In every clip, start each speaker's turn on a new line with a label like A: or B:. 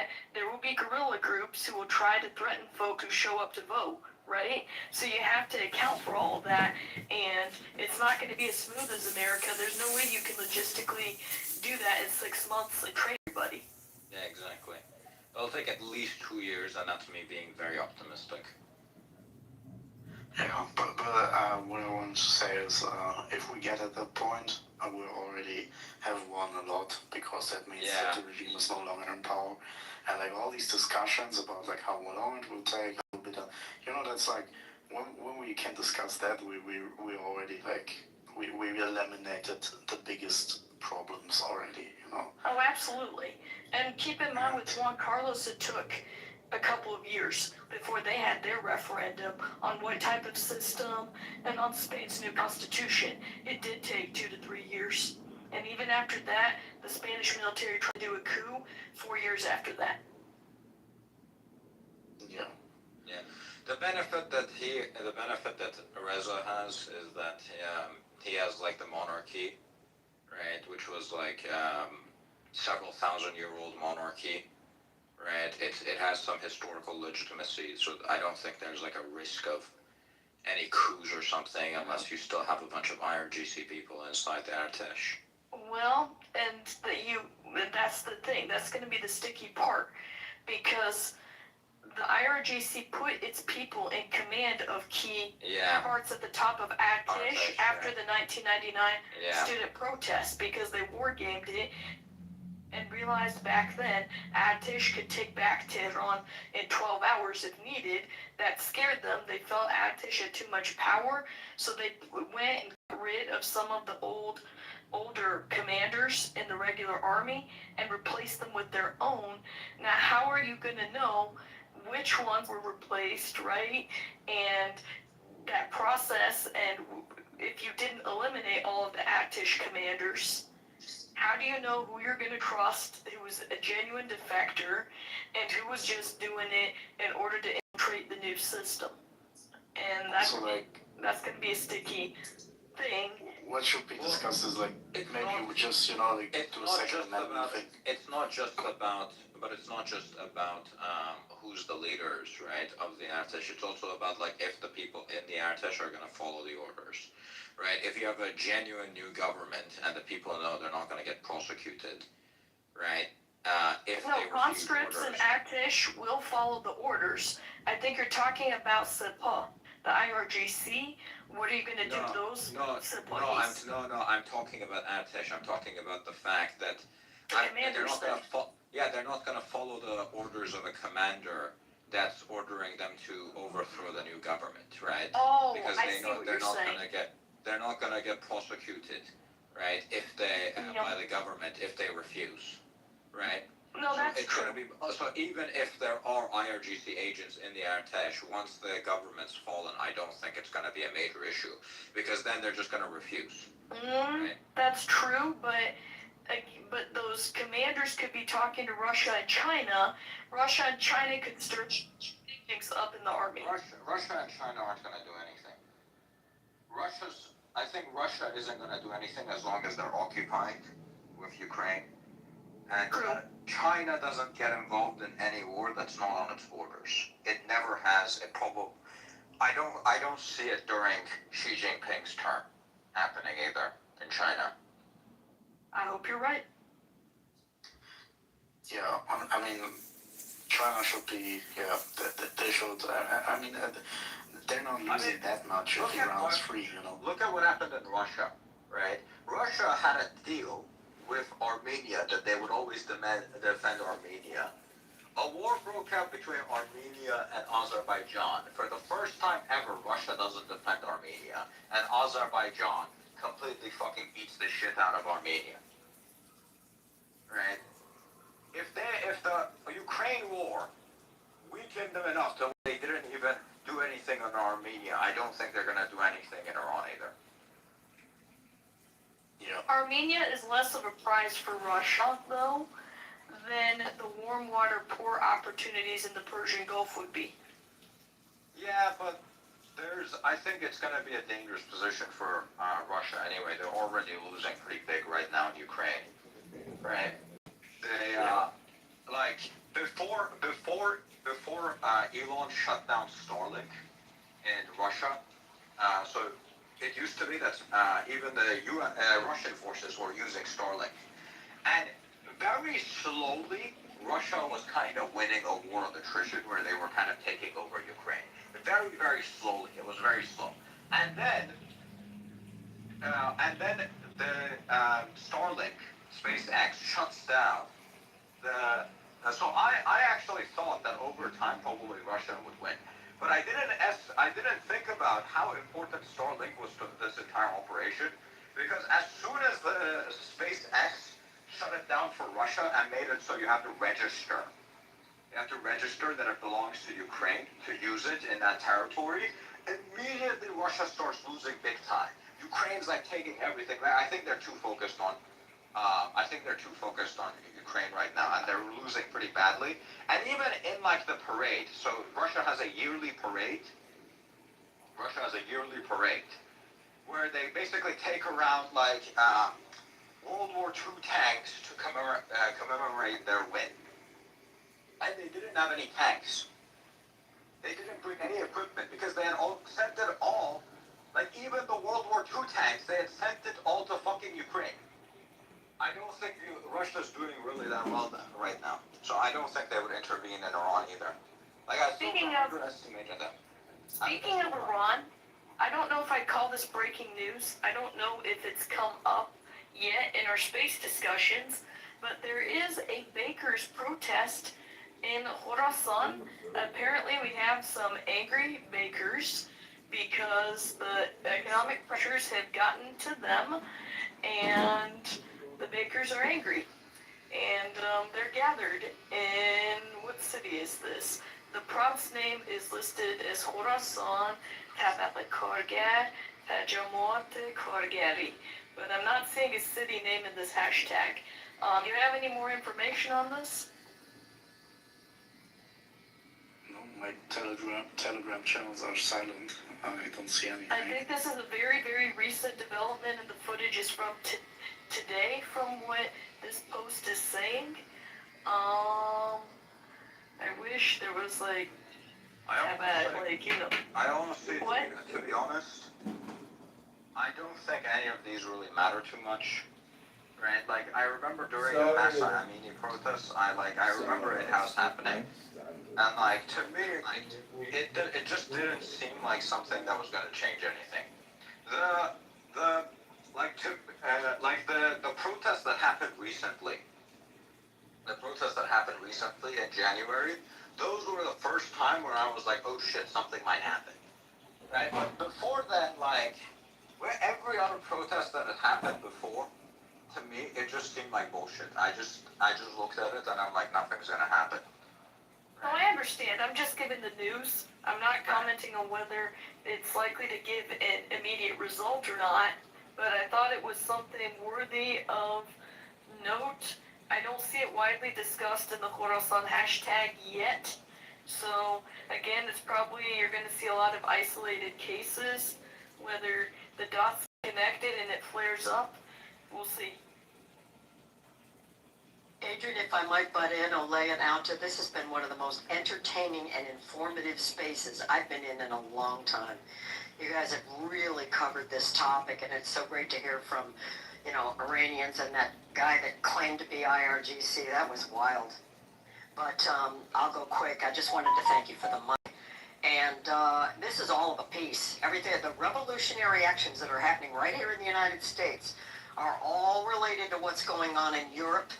A: that there will be guerrilla groups who will try to threaten folks who show up to vote, right? So you have to account for all of that, and it's not going to be as smooth as America. There's no way you can logistically do that in 6 months and train everybody.
B: Yeah, exactly. It'll take at least 2 years, and that's me being very optimistic.
C: Yeah, but what I want to say is, if we get at that point, we already have won a lot, because that means that the regime is no longer in power, and like all these discussions about like how long it will take, how bit, that's like when we can discuss that, we already like we eliminated the biggest problems already,
A: Oh, absolutely. And keep in mind with Juan Carlos, it took a couple of years before they had their referendum on what type of system and on Spain's new constitution. It did take 2 to 3 years. And even after that, the Spanish military tried to do a coup 4 years after that.
C: Yeah.
B: Yeah. The benefit that Reza has is that he has like the monarchy, right, which was like several thousand-year-old monarchy. Right, it has some historical legitimacy, so I don't think there's like a risk of any coups or something unless you still have a bunch of IRGC people inside the Artesh.
A: Well, and that's the thing. That's going to be the sticky part, because the IRGC put its people in command of key parts at the top of Artesh after the 1999 student protests, because they war gamed it and realized back then Artesh could take back Tehran in 12 hours if needed. That scared them. They felt Artesh had too much power, so they went and got rid of some of the older commanders in the regular army and replaced them with their own. Now, how are you going to know which ones were replaced, right? And that process, and if you didn't eliminate all of the Artesh commanders, how do you know who you're going to trust, who was a genuine defector, and who was just doing it in order to infiltrate the new system? And that's going to be a sticky thing.
C: What should be discussed is like maybe you would just do a second amendment thing.
B: It's not just about who's the leaders, right, of the Artesh. It's also about like if the people in the Artesh are going to follow the orders. Right, if you have a genuine new government and the people know they're not going to get prosecuted, right?
A: Conscripts and Artesh will follow the orders. I think you're talking about Sepa, the IRGC. What are you going to do to those?
B: I'm talking about Artesh. I'm talking about the fact that they're not going to follow the orders of a commander that's ordering them to overthrow the new government, right?
A: Oh,
B: because they know they're not going to get prosecuted, right? If they by the government if they refuse, right?
A: No, that's true.
B: So even if there are IRGC agents in the Artesh, once the government's fallen, I don't think it's going to be a major issue, because then they're just going to refuse. Right?
A: That's true, but those commanders could be talking to Russia and China. Russia and China could start things up in the army.
B: Russia and China aren't going to do anything. I think Russia isn't going to do anything as long as they're occupied with Ukraine. And China doesn't get involved in any war that's not on its borders. It never has. I don't see it during Xi Jinping's term happening either in China.
A: I hope you're right.
C: Yeah, I mean, China should be. Yeah, they should. I mean, they're not losing that much if Iran's free.
B: Look at what happened in Russia, right? Russia had a deal with Armenia that they would always defend Armenia. A war broke out between Armenia and Azerbaijan. For the first time ever, Russia doesn't defend Armenia, and Azerbaijan completely fucking beats the shit out of Armenia. Right? If the Ukraine war weakened them enough that they didn't even do anything in Armenia, I don't think they're gonna do anything in Iran either.
C: Yeah.
A: Armenia is less of a prize for Russia, though, than the warm water port opportunities in the Persian Gulf would be.
B: Yeah, but I think it's going to be a dangerous position for Russia anyway. They're already losing pretty big right now in Ukraine, right? They, before Elon shut down Starlink in Russia, so it used to be that even the Russian forces were using Starlink, and very slowly Russia was kind of winning a war of attrition where they were kind of taking over Ukraine. Very, very slowly. It was very slow, and then the Starlink SpaceX shuts down the. So I actually thought that over time probably Russia would win, but I didn't think about how important Starlink was to this entire operation, because as soon as the SpaceX shut it down for Russia and made it so you have to register. You have to register that it belongs to Ukraine to use it in that territory. Immediately Russia starts losing big time. Ukraine's like taking everything. I think they're too focused on Ukraine right now, and they're losing pretty badly. And even in like the parade, so Russia has a yearly parade. Where they basically take around like World War II tanks to commemorate their win. And they didn't have any tanks. They didn't bring any equipment because they had sent it all, like even the World War II tanks, they had sent it all to fucking Ukraine. I don't think Russia's doing really that well right now. So I don't think they would intervene in Iran either. Like I
A: Speaking
B: still underestimated them.
A: Speaking of Iran, I don't know if I'd call this breaking news. I don't know if it's come up yet in our space discussions, but there is a bakers protest in Khorasan. Apparently we have some angry bakers because the economic pressures have gotten to them, and the bakers are angry. And they're gathered in, what city is this? The province name is listed as Khorasan, Tabat Kargar, Tajamot Kargari. But I'm not seeing a city name in this hashtag. Do you have any more information on this?
C: No, my telegram channels are silent. I don't see anything.
A: I think this is a very, very recent development, and the footage is from today, from what this post is saying. I wish there was like,
B: I honestly,
A: what?
B: To be honest, I don't think any of these really matter too much. Right? Like, I remember during the Massa Amini protests, I remember it was happening. And like, to me, like, it just didn't seem like something that was going to change anything. The protest that happened recently, in January, those were the first time where I was like, oh shit, something might happen. Right? But before then, like, where every other protest that had happened before, to me, it just seemed like bullshit. I just looked at it and I'm like, nothing's gonna happen.
A: No, I understand. I'm just giving the news. I'm not commenting on whether it's likely to give an immediate result or not, but I thought it was something worthy of note. I don't see it widely discussed in the Khorasan hashtag yet. So, again, it's probably, you're going to see a lot of isolated cases, whether the dots are connected and it flares up. We'll see.
D: Adrian, if I might butt in, Olay and Alta, this has been one of the most entertaining and informative spaces I've been in a long time. You guys have really covered this topic, and it's so great to hear from, Iranians and that guy that claimed to be IRGC. That was wild. But I'll go quick. I just wanted to thank you for the money. And this is all of a piece. Everything, the revolutionary actions that are happening right here in the United States are all related to what's going on in Europe.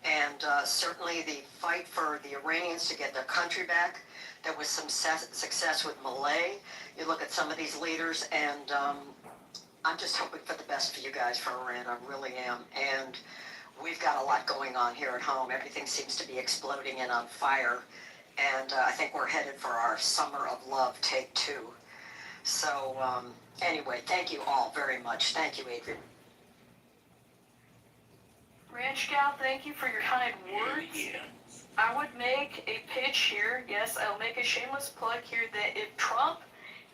D: And certainly the fight for the Iranians to get their country back. There was some success with Malay. You look at some of these leaders, and I'm just hoping for the best for you guys, for Iran. I really am. And we've got a lot going on here at home. Everything seems to be exploding and on fire. And I think we're headed for our Summer of Love, take 2. So anyway, thank you all very much. Thank you, Adrian.
A: Ranch Gal, thank you for your kind words. I would make a pitch here. Yes, I'll make a shameless plug here that if Trump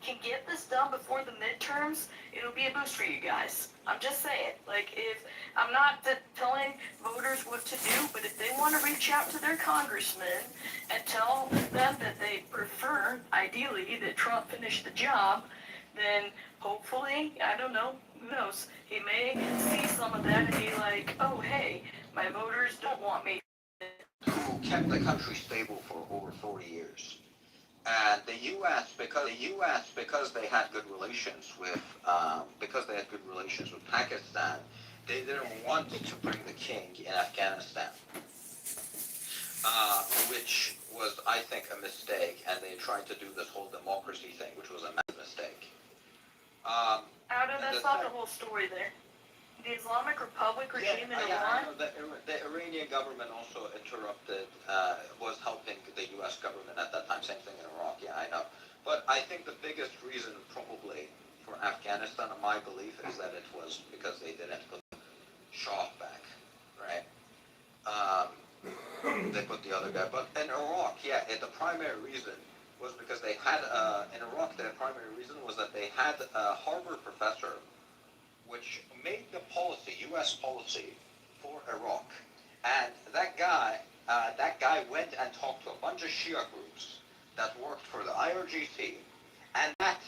A: can get this done before the midterms, it'll be a boost for you guys. I'm just saying. Like, if I'm not telling voters what to do, but if they want to reach out to their congressman and tell them that they prefer, ideally, that Trump finish the job, then hopefully, I don't know, who knows, he may see some of that and be like, oh, hey, my voters don't want me.
B: Who kept the country stable for over 40 years. And the U.S. because they had good relations with Pakistan, they didn't want to bring the king in Afghanistan, which was, I think, a mistake. And they tried to do this whole democracy thing, which was a massive mistake.
A: That's not the whole story there. The Islamic Republic regime in Iran.
B: The Iranian government also interrupted, was helping the U.S. government at that time. Same thing in Iraq. Yeah, I know. But I think the biggest reason, probably, for Afghanistan, in my belief, is that it was because they didn't put Shah back, right? They put the other guy. But in Iraq, the primary reason was because they had, in Iraq, the primary reason was that they had a Harvard professor which made the policy, U.S. policy, for Iraq. And that guy went and talked to a bunch of Shia groups that worked for the IRGC, and that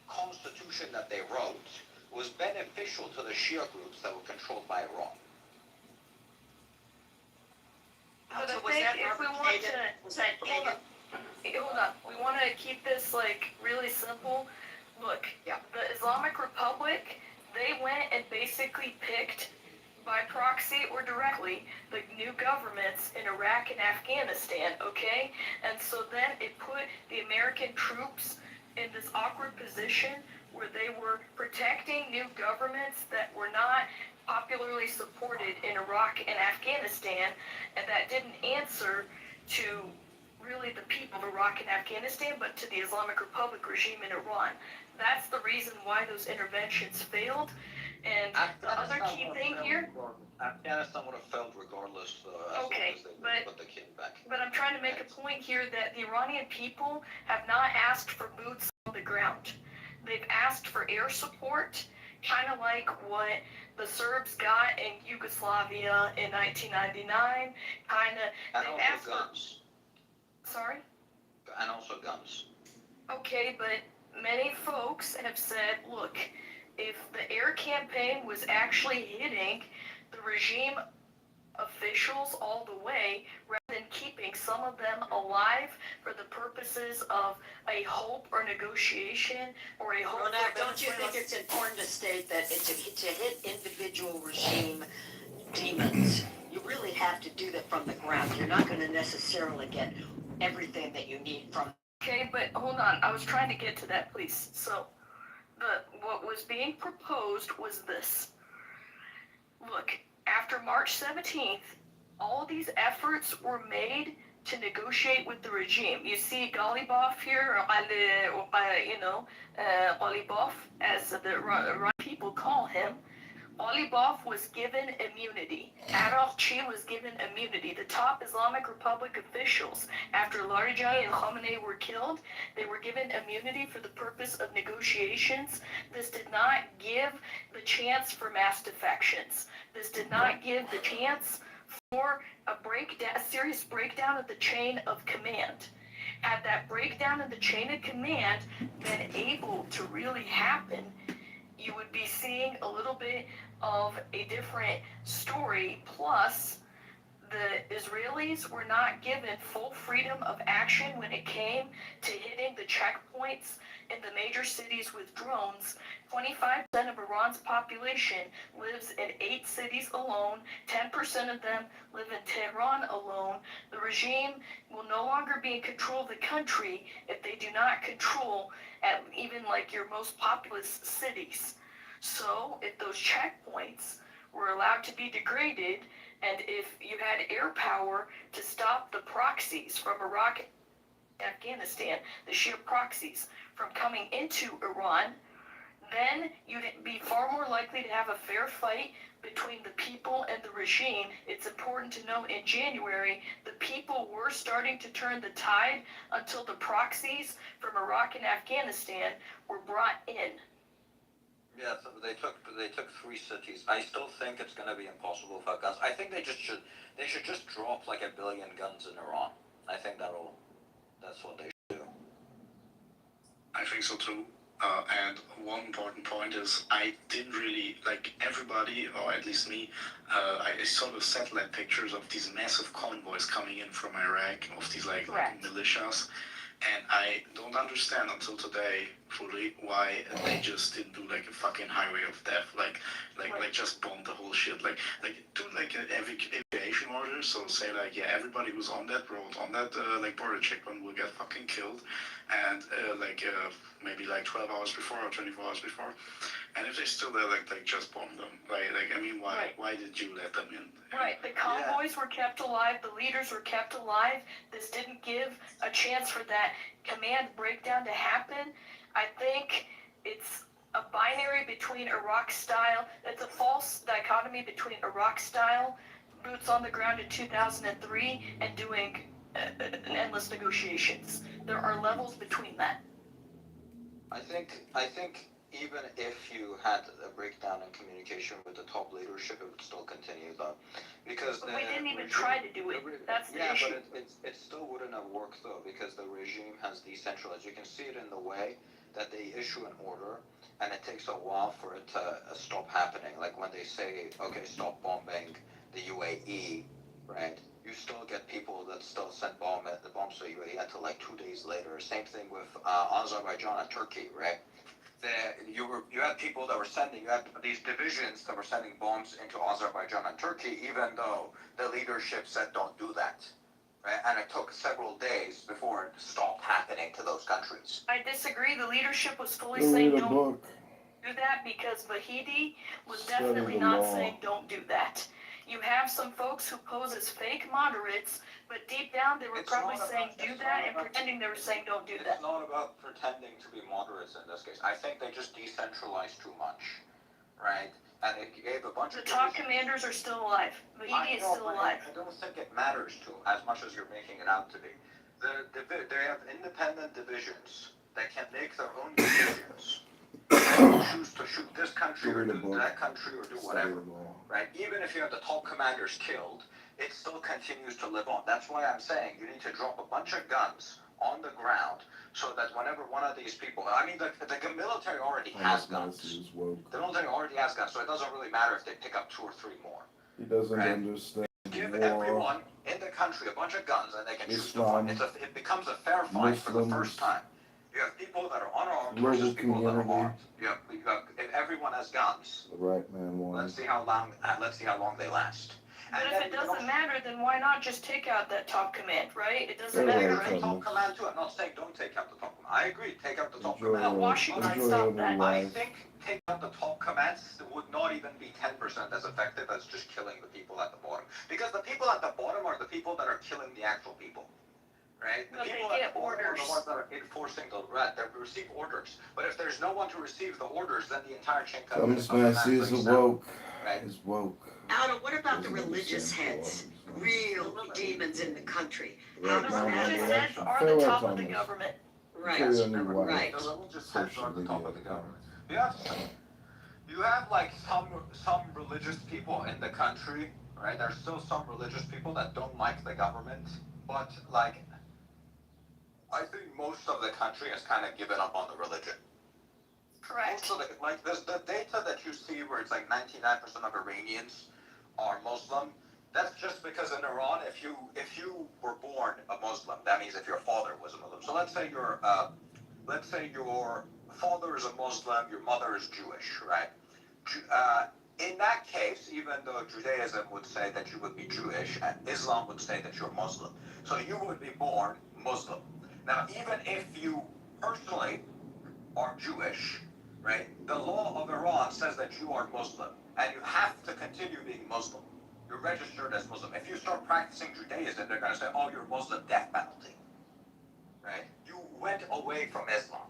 B: constitution that they wrote was beneficial to the Shia groups that were controlled by Iran.
A: But
D: So
A: I
D: was
A: think
D: that
A: if we want
D: replicated?
A: to,
D: Was that
A: hold on, we want to keep this like really simple. Look,
D: Yeah.
A: the Islamic Republic, they went and basically picked, by proxy or directly, the new governments in Iraq and Afghanistan, okay? And so then it put the American troops in this awkward position where they were protecting new governments that were not popularly supported in Iraq and Afghanistan, and that didn't answer to really the people of Iraq and Afghanistan, but to the Islamic Republic regime in Iran. That's the reason why those interventions failed. And the other key thing here...
B: Afghanistan would have failed regardless,
A: Okay,
B: as long as they put the king back.
A: But I'm trying to make a point here that the Iranian people have not asked for boots on the ground. They've asked for air support, kind of like what the Serbs got in Yugoslavia in 1999.
B: And
A: They've
B: also
A: asked
B: guns.
A: Sorry?
B: And also guns.
A: Okay, but many folks have said, look, if the air campaign was actually hitting the regime officials all the way, rather than keeping some of them alive for the purposes of a hope or negotiation or a hope
D: Ronak,
A: for
D: don't you think it's important to state that to hit individual regime demons, you really have to do that from the ground. You're not going to necessarily get everything that you need from...
A: Okay, but hold on. I was trying to get to that, please. So, what was being proposed was this. Look, after March 17th, all these efforts were made to negotiate with the regime. You see Ghalibaf here, Ghalibaf, as the Iranian people call him. Ghalibaf was given immunity. Araghchi was given immunity. The top Islamic Republic officials, after Larijani and Khamenei were killed, they were given immunity for the purpose of negotiations. This did not give the chance for mass defections. This did not give the chance for a serious breakdown of the chain of command. Had that breakdown of the chain of command been able to really happen, you would be seeing a little bit of a different story. Plus, the Israelis were not given full freedom of action when it came to hitting the checkpoints in the major cities with drones. 25% of Iran's population lives in 8 cities alone. 10% of them live in Tehran alone. The regime will no longer be in control of the country if they do not control at even like your most populous cities. So if those checkpoints were allowed to be degraded, and if you had air power to stop the proxies from Iraq and Afghanistan, the Shia proxies from coming into Iran, then you'd be far more likely to have a fair fight between the people and the regime. It's important to know in January, the people were starting to turn the tide until the proxies from Iraq and Afghanistan were brought in.
B: Yeah, so they took 3 cities. I still think it's going to be impossible without guns. I think they should just drop like 1 billion guns in Iran. I think that's what they should do.
C: I think so too. And one important point is I didn't really, like everybody, or at least me, I saw the satellite pictures of these massive convoys coming in from Iraq, of these like militias. And I don't understand until today fully why they just didn't do like a fucking highway of death, like just bomb the whole shit, like do like an evacuation order. So say like, yeah, everybody who's on that road, on that like border checkpoint will get fucking killed, and maybe like 12 hours before or 24 hours before. And if they're still there, like just bomb them. Like I mean, why did you let them in?
A: Right, the convoys were kept alive, the leaders were kept alive. This didn't give a chance for that command breakdown to happen. I think it's a binary between Iraq style, it's a false dichotomy between Iraq style, boots on the ground in 2003, and doing endless negotiations. There are levels between that.
B: I think even if you had a breakdown in communication with the top leadership, it would still continue though, because
A: we didn't even try to do it. That's the issue.
B: Yeah, but it still wouldn't have worked though, because the regime has decentralized. You can see it in the way that they issue an order, and it takes a while for it to stop happening. Like when they say, okay, stop bombing the UAE, right? You still get people that still send bombs to the UAE until like 2 days later. Same thing with Azerbaijan and Turkey, right? You had people that were you had these divisions that were sending bombs into Azerbaijan and Turkey, even though the leadership said don't do that, right? And it took several days before it stopped happening to those countries.
A: I disagree. The leadership was fully saying don't do that, because Vahidi was definitely not saying don't do that. You have some folks who pose as fake moderates, but deep down they were probably saying do that and pretending they were saying don't do that.
B: It's not about pretending to be moderates in this case. I think they just decentralized too much, right? And it gave a bunch of...
A: The top commanders are still alive. Vahidi is still alive.
B: I don't think it matters to as much as you're making it out to be. They have independent divisions that can make their own decisions. Choose to shoot this country or do that country or do whatever, right? Even if you have the top commanders killed, it still continues to live on. That's why I'm saying you need to drop a bunch of guns on the ground so that whenever one of these people, I mean, the military already has guns. The military already has guns, so it doesn't really matter if they pick up 2 or 3 more.
E: He doesn't understand.
B: Give everyone in the country a bunch of guns and they can shoot the fight. It becomes a fair fight for the first time. You have people that are unarmed versus people that are armed. If everyone has guns,
E: the right man won.
B: Let's see how long they last.
A: But if it doesn't matter, then why not just take out that top command, right? It doesn't matter.
B: The top command too. I'm not saying don't take out the top command. I agree, take out the top command.
A: No, Washington stop that.
B: I think take out the top commands would not even be 10% as effective as just killing the people at the bottom. Because the people at the bottom are the people that are killing the actual people. Right? The people
A: they get orders.
B: Are the ones that are enforcing the red. They receive orders. But if there's no one to receive the orders, then the entire chain
E: comes is woke.
B: Right?
E: Is woke.
D: Aldo, what about the religious heads? Real demons in the country. How
A: The
D: does
A: religious
D: that
A: heads are the top of the government.
D: Right,
E: Right.
B: The religious heads are on the top of the government. You have like some religious people in the country, right? There's still some religious people that don't like the government, but like I think most of the country has kind of given up on the religion.
A: Correct.
B: Most of it, like the data that you see where it's like 99% of Iranians are Muslim, that's just because in Iran, if you were born a Muslim, that means if your father was a Muslim. So let's say your father is a Muslim, your mother is Jewish, right? In that case, even though Judaism would say that you would be Jewish, and Islam would say that you're Muslim, so you would be born Muslim. Now, even if you personally are Jewish, right, the law of Iran says that you are Muslim, and you have to continue being Muslim. You're registered as Muslim. If you start practicing Judaism, they're going to say, oh, you're Muslim, death penalty. Right? You went away from Islam.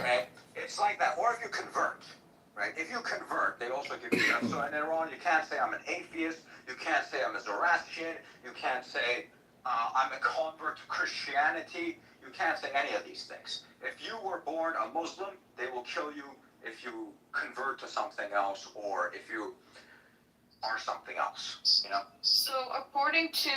B: Right? It's like that. Or if you convert, right? right? If you convert, they also give you that. So in Iran, you can't say I'm an atheist. You can't say I'm a Zoroastrian. You can't say I'm a convert to Christianity. You can't say any of these things. If you were born a Muslim, they will kill you if you convert to something else or if you are something else, you know?
A: So, according to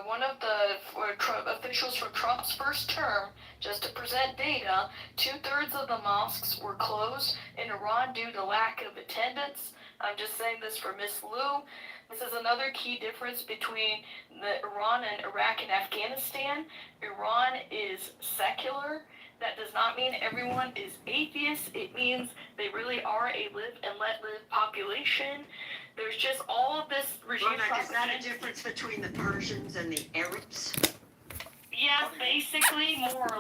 A: one of the officials for Trump's first term, just to present data, 2/3 of the mosques were closed in Iran due to lack of attendance. I'm just saying this for Miss Lou. This is another key difference between Iran and Iraq and Afghanistan. Iran is secular. That does not mean everyone is atheist. It means they really are a live and let live population. There's just all of this regime.
D: Is that a difference between the Persians and the Arabs?
A: Yeah, basically, more or